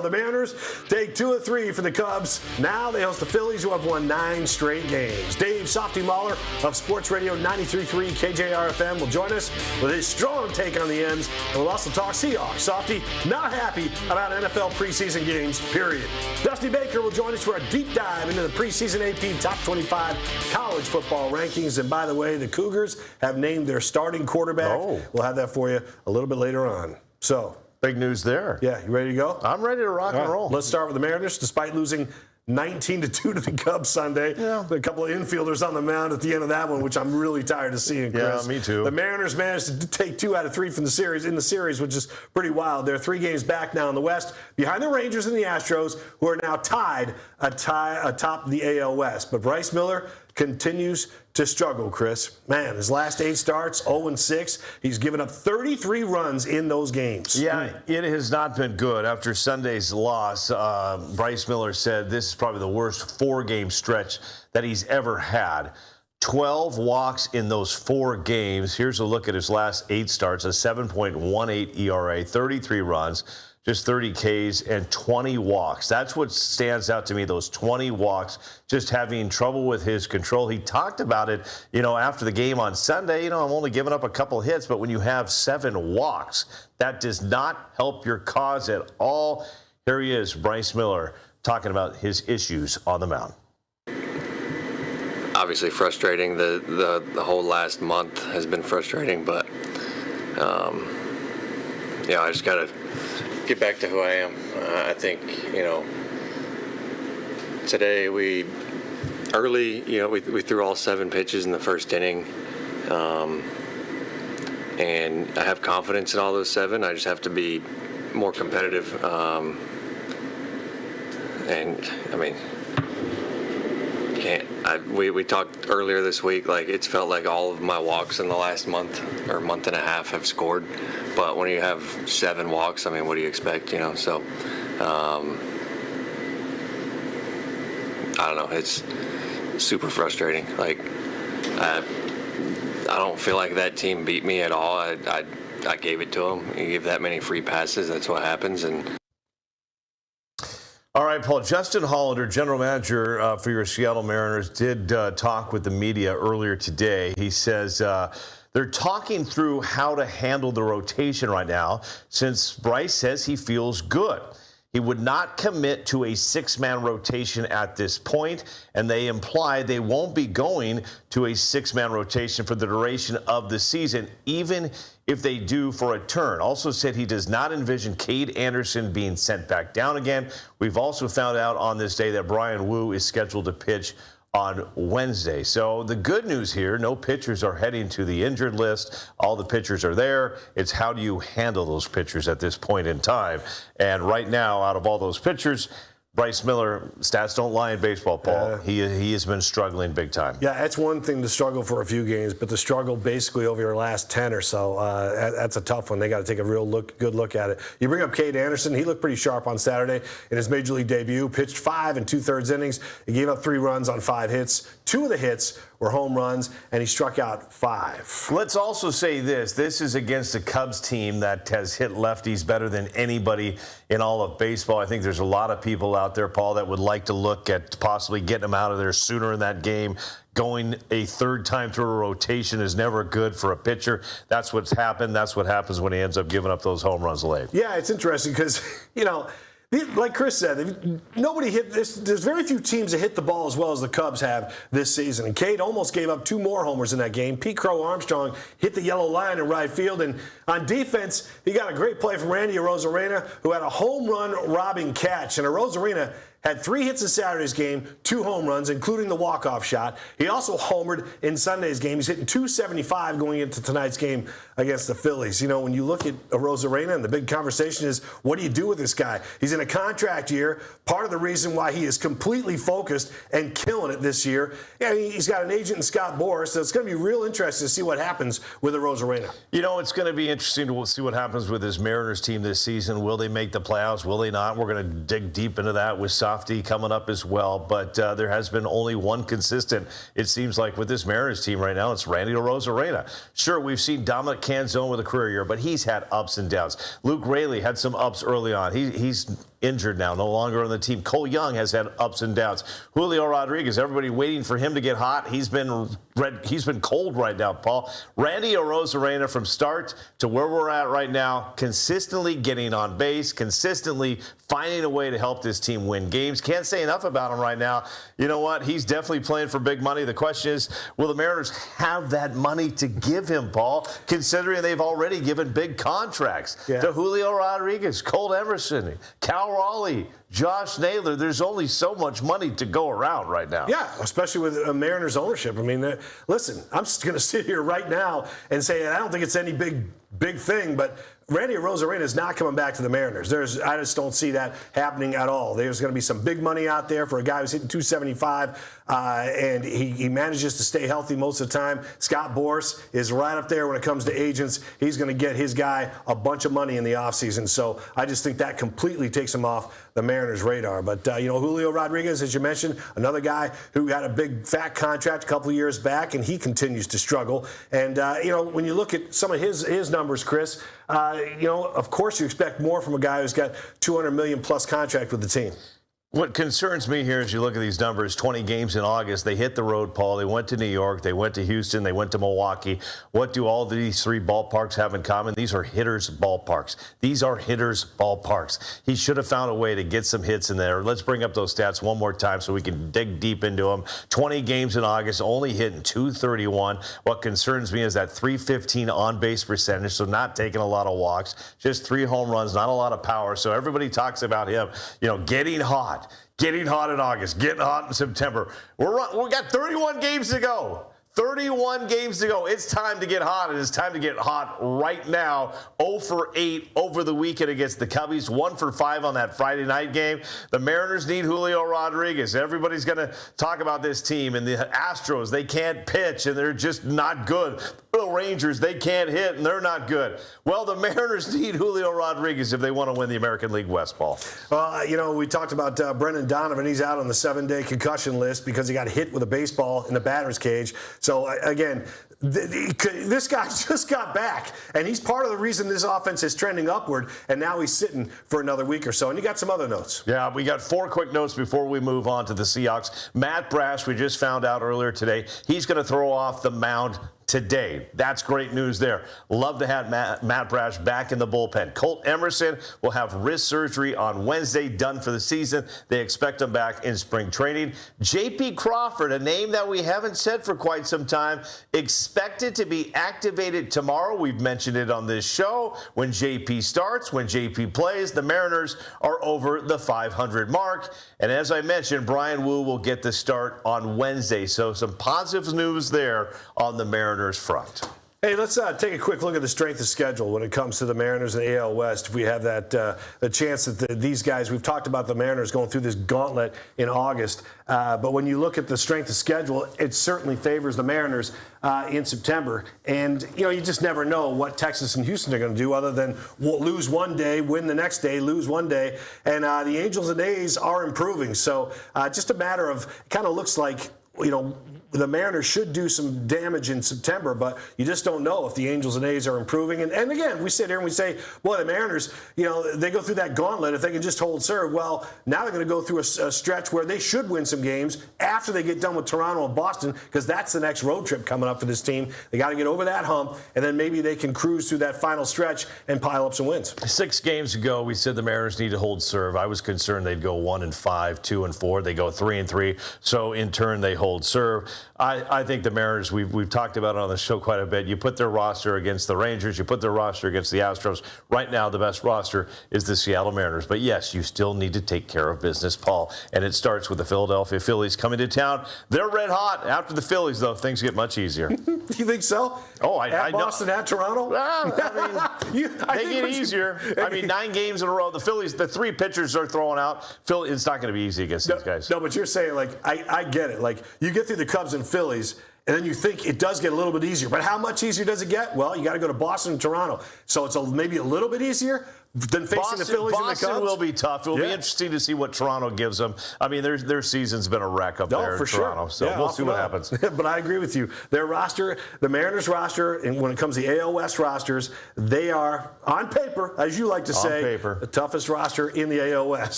The Mariners take 2 of 3 for the Cubs. Now they host the Phillies, who have won 9 straight games. Dave Softy Mahler of Sports Radio 93.3 KJR-FM will join us with his strong take on the ends, and we'll also talk Seahawks. Softy not happy about NFL preseason games, period. Dusty Baker will join us for a deep dive into the preseason AP Top 25 college football rankings. And by the way, the Cougars have named their starting quarterback. We'll have that for you a little bit later on. So, big news there. Yeah, you ready to go? I'm ready to rock and roll. Let's start with the Mariners. Despite losing 19-2 to the Cubs Sunday, a couple of infielders on the mound at the end of that one, which I'm really tired of seeing, Chris. Yeah, me too. The Mariners managed to take 2 out of 3 from the series, which is pretty wild. They're 3 games back now in the West, behind the Rangers and the Astros, who are now tied atop the AL West. But Bryce Miller continues to struggle, Chris. Man, his last 8 starts, 0-6. He's given up 33 runs in those games. Yeah, it has not been good. After Sunday's loss, Bryce Miller said this is probably the worst 4-game stretch that he's ever had. 12 walks in those 4 games. Here's a look at his last 8 starts, a 7.18 ERA, 33 runs, just 30 Ks and 20 walks. That's what stands out to me, those 20 walks, just having trouble with his control. He talked about it, after the game on Sunday. I'm only giving up a couple hits, but when you have 7 walks, that does not help your cause at all. Here he is, Bryce Miller, talking about his issues on the mound. Obviously frustrating. The whole last month has been frustrating, but I just got to get back to who I am. I think, today we threw all 7 pitches in the first inning, and I have confidence in all those 7. I just have to be more competitive. We talked earlier this week, like it's felt like all of my walks in the last month or month and a half have scored. But when you have 7 walks, what do you expect, So, I don't know. It's super frustrating. Like, I don't feel like that team beat me at all. I gave it to them. You give that many free passes, that's what happens. All right, Paul. Justin Hollander, general manager for your Seattle Mariners, did talk with the media earlier today. He says they're talking through how to handle the rotation right now, since Bryce says he feels good. He would not commit to a 6-man rotation at this point, and they imply they won't be going to a 6-man rotation for the duration of the season, even if they do for a turn. Also said he does not envision Cade Anderson being sent back down again. We've also found out on this day that Brian Wu is scheduled to pitch on Wednesday. So the good news here, no pitchers are heading to the injured list. All the pitchers are there. It's how do you handle those pitchers at this point in time? And right now, out of all those pitchers, Bryce Miller, stats don't lie in baseball, Paul. He has been struggling big time. Yeah, it's one thing to struggle for a few games, but to struggle basically over your last 10 or so, that's a tough one. They got to take a good look at it. You bring up Cade Anderson. He looked pretty sharp on Saturday in his Major League debut. Pitched 5 2/3 innings. He gave up 3 runs on 5 hits. 2 of the hits were home runs, and he struck out 5. Let's also say this. This is against a Cubs team that has hit lefties better than anybody in all of baseball. I think there's a lot of people out there, Paul, that would like to look at possibly getting him out of there sooner in that game. Going a 3rd time through a rotation is never good for a pitcher. That's what's happened. That's what happens when he ends up giving up those home runs late. Yeah, it's interesting because, like Chris said, nobody hit this. There's very few teams that hit the ball as well as the Cubs have this season. And Cade almost gave up 2 more homers in that game. Pete Crow Armstrong hit the yellow line in right field. And on defense, he got a great play from Randy Arozarena, who had a home run robbing catch. And Arozarena had 3 hits in Saturday's game, 2 home runs, including the walk-off shot. He also homered in Sunday's game. He's hitting .275 going into tonight's game against the Phillies. When you look at Arozarena, and the big conversation is, what do you do with this guy? He's in a contract year. Part of the reason why he is completely focused and killing it this year. Yeah, he's got an agent in Scott Boras, so it's going to be real interesting to see what happens with Arozarena. It's going to be interesting to see what happens with this Mariners team this season. Will they make the playoffs? Will they not? We're going to dig deep into that with Softy coming up as well, but there has been only one consistent, it seems like, with this Mariners team right now. It's Randy Arozarena. Sure, we've seen Dominic Canzone with a career year, but he's had ups and downs. Luke Raley had some ups early on. He's injured now, no longer on the team. Cole Young has had ups and downs. Julio Rodriguez, everybody waiting for him to get hot. He's been cold right now, Paul. Randy Arozarena, from start to where we're at right now, consistently getting on base, consistently finding a way to help this team win games. Can't say enough about him right now. You know what? He's definitely playing for big money. The question is, will the Mariners have that money to give him, Paul, considering they've already given big contracts to Julio Rodriguez, Cole Emerson, Cal Raleigh, Josh Naylor? There's only so much money to go around right now. Yeah, especially with Mariners ownership. I mean, listen, I'm just going to sit here right now and say I don't think it's any big thing, but Randy Arozarena is not coming back to the Mariners. I just don't see that happening at all. There's going to be some big money out there for a guy who's hitting 275, and he manages to stay healthy most of the time. Scott Boras is right up there when it comes to agents. He's going to get his guy a bunch of money in the offseason. So I just think that completely takes him off the Mariners' radar. But, Julio Rodriguez, as you mentioned, another guy who got a big fat contract a couple of years back, and he continues to struggle. And, when you look at some of his numbers, Chris, of course you expect more from a guy who's got $200 million plus contract with the team. What concerns me here as you look at these numbers, 20 games in August, they hit the road, Paul. They went to New York, they went to Houston, they went to Milwaukee. What do all these three ballparks have in common? These are hitters' ballparks. These are hitters' ballparks. He should have found a way to get some hits in there. Let's bring up those stats one more time so we can dig deep into them. 20 games in August, only hitting .231. What concerns me is that .315 on-base percentage, so not taking a lot of walks, just 3 home runs, not a lot of power. So everybody talks about him, getting hot. Getting hot in August, getting hot in September. We got 31 games to go. 31 games to go. It's time to get hot, and it's time to get hot right now. 0 for 8 over the weekend against the Cubbies. 1 for 5 on that Friday night game. The Mariners need Julio Rodriguez. Everybody's going to talk about this team. And the Astros, they can't pitch, and they're just not good. The Rangers, they can't hit, and they're not good. Well, the Mariners need Julio Rodriguez if they want to win the American League West, Paul. Well, we talked about Brendan Donovan. He's out on the 7-day concussion list because he got hit with a baseball in the batter's cage. So, again, this guy just got back, and he's part of the reason this offense is trending upward, and now he's sitting for another week or so. And you got some other notes. Yeah, we got 4 quick notes before we move on to the Seahawks. Matt Brash, we just found out earlier today, he's going to throw off the mound today. That's great news there. Love to have Matt Brash back in the bullpen. Colt Emerson will have wrist surgery on Wednesday, done for the season. They expect him back in spring training. J.P. Crawford, a name that we haven't said for quite some time, expected to be activated tomorrow. We've mentioned it on this show. When J.P. starts, when J.P. plays, the Mariners are over the 500 mark. And as I mentioned, Brian Wu will get the start on Wednesday. So some positive news there on the Mariners front. Hey, let's take a quick look at the strength of schedule when it comes to the Mariners and AL West. If we have that the chance that these guys, we've talked about the Mariners going through this gauntlet in August, but when you look at the strength of schedule, it certainly favors the Mariners in September. And, you just never know what Texas and Houston are going to do other than lose one day, win the next day, lose one day. And the Angels and A's are improving. So just a matter of, it kind of looks like, the Mariners should do some damage in September, but you just don't know if the Angels and A's are improving. And again, we sit here and we say, boy, the Mariners, they go through that gauntlet. If they can just hold serve, well, now they're going to go through a stretch where they should win some games after they get done with Toronto and Boston, because that's the next road trip coming up for this team. They got to get over that hump, and then maybe they can cruise through that final stretch and pile up some wins. 6 games ago, we said the Mariners need to hold serve. I was concerned they'd go 1-5, 2-4. They go 3-3. So in turn, they hold serve. I think the Mariners, we've talked about it on the show quite a bit. You put their roster against the Rangers, you put their roster against the Astros. Right now, the best roster is the Seattle Mariners. But yes, you still need to take care of business, Paul. And it starts with the Philadelphia Phillies coming to town. They're red hot. After the Phillies, though, things get much easier. You think so? Oh, I know. Boston, at Toronto? They get easier. 9 games in a row. The Phillies, the 3 pitchers are throwing out. It's not going to be easy against these guys. No, but you're saying, I get it. You get through the Cubs and Phillies, and then you think it does get a little bit easier. But how much easier does it get? Well, you got to go to Boston and Toronto. So it's maybe a little bit easier, than facing the Phillies and the Cubs. Boston will be tough. It will be interesting to see what Toronto gives them. I mean, their season's been a wreck up there in Toronto, so we'll see what happens. But I agree with you. Their roster, the Mariners roster, and when it comes to the AL West rosters, they are, on paper, as you like to say, the toughest roster in the AL West.